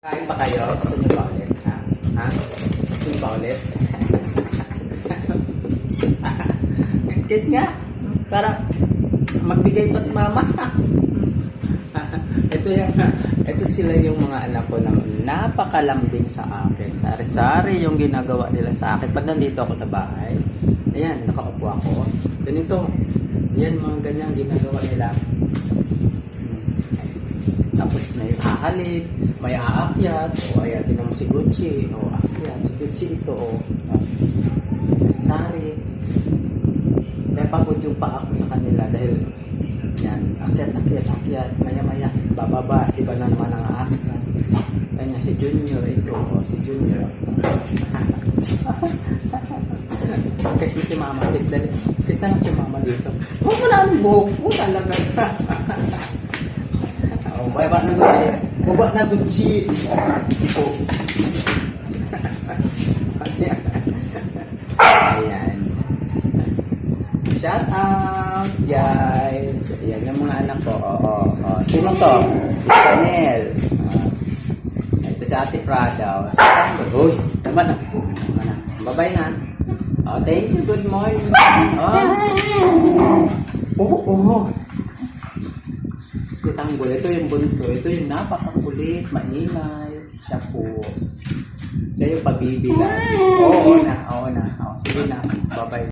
Kain ba kayo? Gusto niyo ba ulit? Ha? Ha? Gusto niyo ba ulit? Kiss nga. Para magbigay pa si mama. Ito sila yung mga anak ko na napakalambing sa akin. Sari-sari yung ginagawa nila sa akin. Pag nandito ako sa bahay, ayan, nakaupo ako. Ganito. Ayan, mga ganyang ginagawa nila. Tapos may hahalik, may aakyat, o ayan, tinan mo si Gucci, o akyat, si Gucci ito, o sari. Kaya pagod yung paa ko sa kanila dahil yan, akyat, maya, bababa, iba na naman ang aakyat. Kanya si Junior ito, o si Junior. Kasi si Mama, kasi na lang si Mama dito. Huwag mo na ang buhok ko talaga. Baba na Gucci. Baba na Gucci. Ayan. Shout out, guys. Ayan yung mga anak ko. Sino to? Si Chanel. Ito si Ate Prada. Uy, tama na. Bye-bye na. Thank you. Good morning. Tanggol. Ito yung bunso. Ito yung napakakulit, maingay. Siya po. Siya yung pabibilan. Oo na. Sige na. Bye-bye.